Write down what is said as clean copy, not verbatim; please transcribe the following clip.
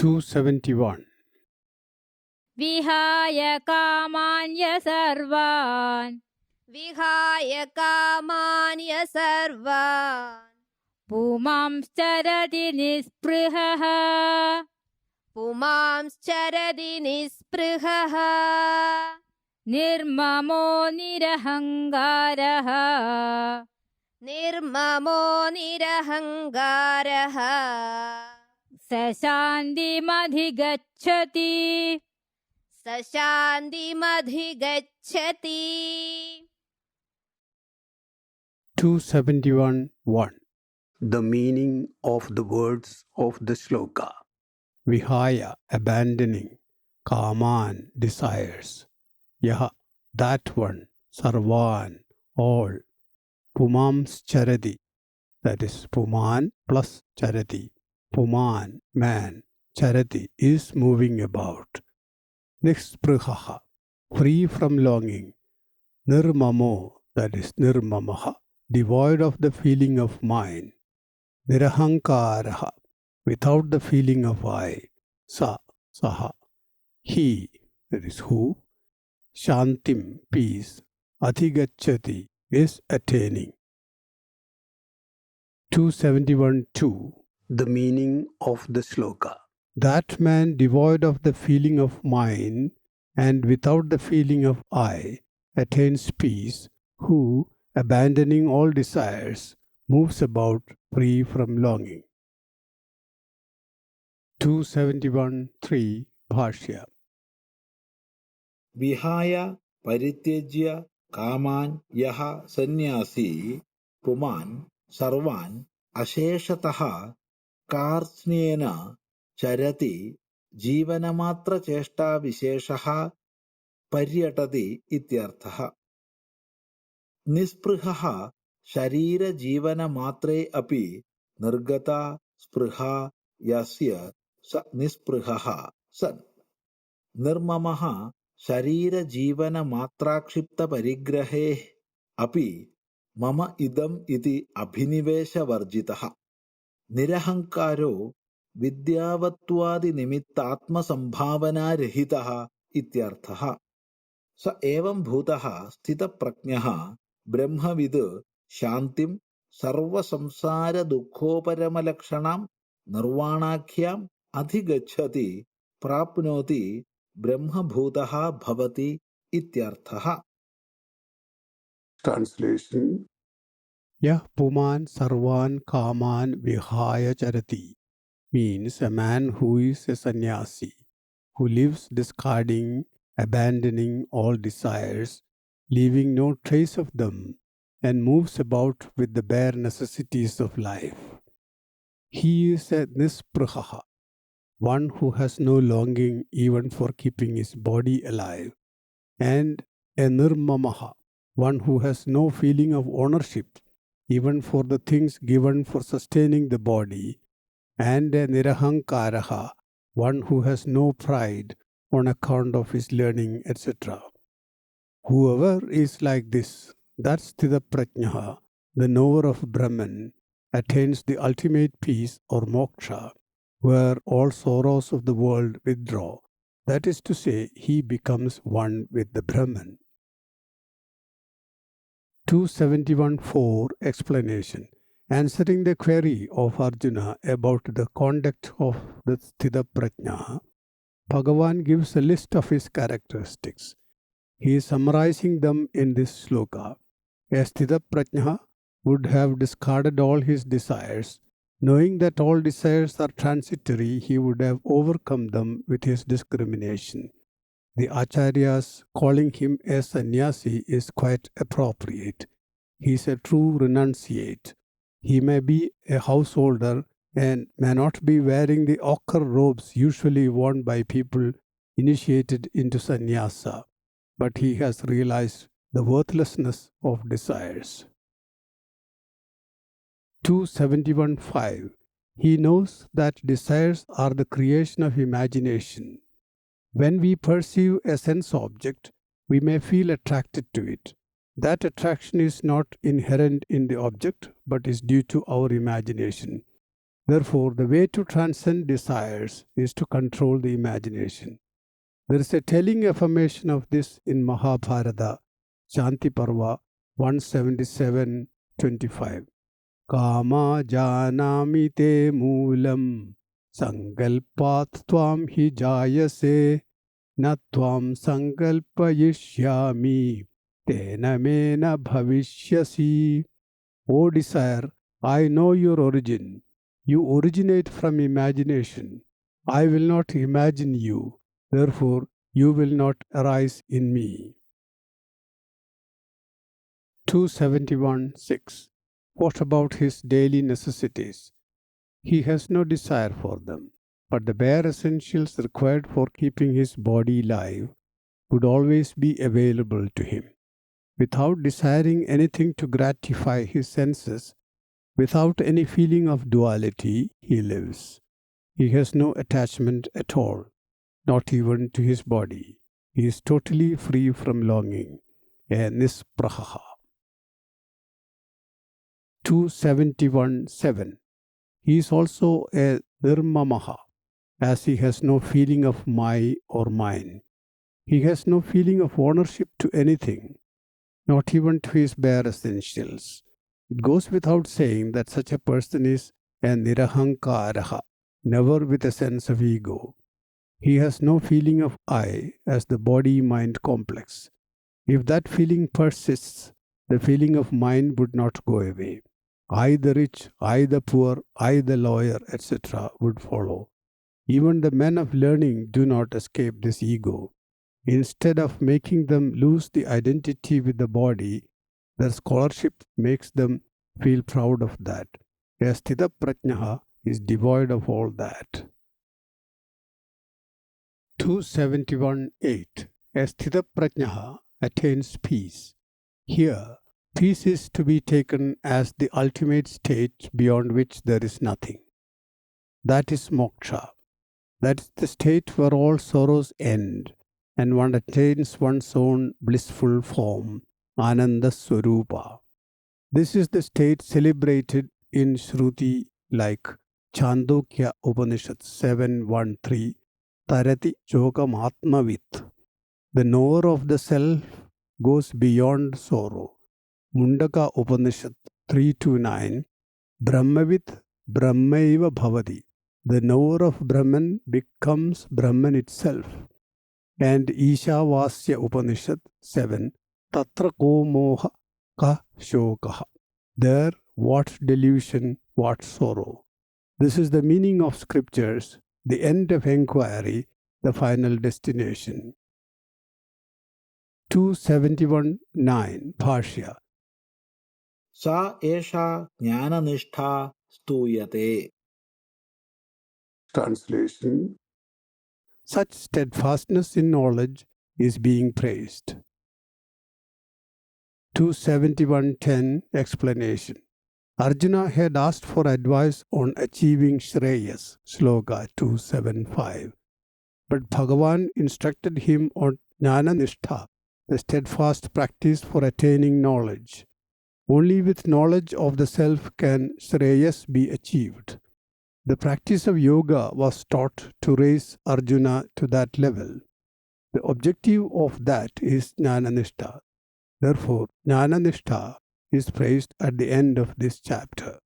271. Vihaya kamanya sarvan Vihaya kamanya sarvan Pumamscharati nisprihaha Pumamscharati nisprihaha Nirmamo nirahangaraha Nirmamo nirahangaraha Sashandimadhigacchati Sashandimadhigacchati 271.1. The meaning of the words of the shloka. Vihaya, abandoning, kaman, desires, yaha, that one, sarvan, all, pumams charati, that is puman plus charati, puman, man, charati is moving about, nisprihaha, free from longing, nirmamo, that is nirmamaha, devoid of the feeling of mind, nirahankaraha, without the feeling of I, sa, saha, he, that is who, shantim, peace, adhigacchati, is attaining. 271.2. The meaning of the shloka. That man devoid of the feeling of mind and without the feeling of I attains peace, who, abandoning all desires, moves about free from longing. 271.3. Bhashya. Vihaya parityajya kaman yaha sannyasi puman sarvan asheshataha karsnena charati जीवनमात्र चेष्टा विशेषः पर्यटति इत्यर्थः निस्पृहः शरीर जीवन मात्रे अपि निर्गता स्पृहा यस्य स निस्पृहः सन् निर्ममः शरीर जीवन मात्राक्षिप्त परिग्रहे अपि मम इदम् इति अभिनिवेशवर्जितः निरहंकारो विद्यावत्वादिनिमित्तात्मसंभावनारहितः इत्यर्थः स एवं भूतः स्थितप्रज्ञः ब्रह्मविद् शान्तिं सर्वसंसारदुःखोपरमलक्षणां निर्वाणाख्याम् अधिगच्छति प्राप्नोति ब्रह्मभूतः भवति इत्यर्थः. Translation. Yah puman sarvan kaman vihaya charati means a man who is a sannyasi, who lives discarding, abandoning all desires, leaving no trace of them, and moves about with the bare necessities of life. He is a nispraha, one who has no longing even for keeping his body alive, and a nirmamaha, one who has no feeling of ownership even for the things given for sustaining the body, and a nirahankaraha, one who has no pride on account of his learning, etc. Whoever is like this, that Sthitaprajnaha, the knower of Brahman, attains the ultimate peace or moksha, where all sorrows of the world withdraw. That is to say, he becomes one with the Brahman. 271.4 Explanation. Answering the query of Arjuna about the conduct of the Sthitaprajna, Bhagavan gives a list of his characteristics. He is summarizing them in this sloka. A Sthitaprajna would have discarded all his desires. Knowing that all desires are transitory, he would have overcome them with his discrimination. The Acharyas calling him a sannyasi is quite appropriate. He is a true renunciate. He may be a householder and may not be wearing the ochre robes usually worn by people initiated into sannyasa, but he has realized the worthlessness of desires. 271.5. He knows that desires are the creation of imagination. When we perceive a sense object, we may feel attracted to it. That attraction is not inherent in the object, but is due to our imagination. Therefore, the way to transcend desires is to control the imagination. There is a telling affirmation of this in Mahabharata, Shanti Parva 177:25. Kama janami te moolam sankalpat tvam hi jayase na tvam sankalpayishyami tena mena bhavishyasi. O desire, I know your origin. You originate from imagination. I will not imagine you. Therefore, you will not arise in me. 271.6. What about his daily necessities? He has no desire for them, but the bare essentials required for keeping his body alive would always be available to him. Without desiring anything to gratify his senses, without any feeling of duality, he lives. He has no attachment at all, not even to his body. He is totally free from longing, a nispraha. 271.7. He is also a nirmamaha, as he has no feeling of my or mine. He has no feeling of ownership to anything, not even to his bare essentials. It goes without saying that such a person is a nirahankaraha, never with a sense of ego. He has no feeling of I as the body-mind complex. If that feeling persists, the feeling of mind would not go away. I the rich, I the poor, I the lawyer, etc. would follow. Even the men of learning do not escape this ego. Instead of making them lose the identity with the body, their scholarship makes them feel proud of that. A sthita prajnaha is devoid of all that. 271.8. A sthita prajnaha attains peace. Here, peace is to be taken as the ultimate state beyond which there is nothing. That is moksha. That is the state where all sorrows end and one attains one's own blissful form, Ananda Swarupa. This is the state celebrated in Shruti like Chandogya Upanishad 7.1.3, Tarati Chokam Atmavit. The knower of the self goes beyond sorrow. Mundaka Upanishad 3.2.9, Brahmavit Brahmaiva Bhavati. The knower of Brahman becomes Brahman itself. And Ishavasya Upanishad 7, Tatra ko moha ka shokaha. There, what delusion, what sorrow. This is the meaning of scriptures, the end of enquiry, the final destination. 271.9 Bhashya. Sa esha jnananishta stuyate. Translation. Such steadfastness in knowledge is being praised. 271.10 Explanation. Arjuna had asked for advice on achieving Shreyas, Sloka 275. But Bhagavan instructed him on Jnana-nishtha, the steadfast practice for attaining knowledge. Only with knowledge of the self can Shreyas be achieved. The practice of yoga was taught to raise Arjuna to that level. The objective of that is Jnana-nishtha. Therefore, Jnana-nishtha is praised at the end of this chapter.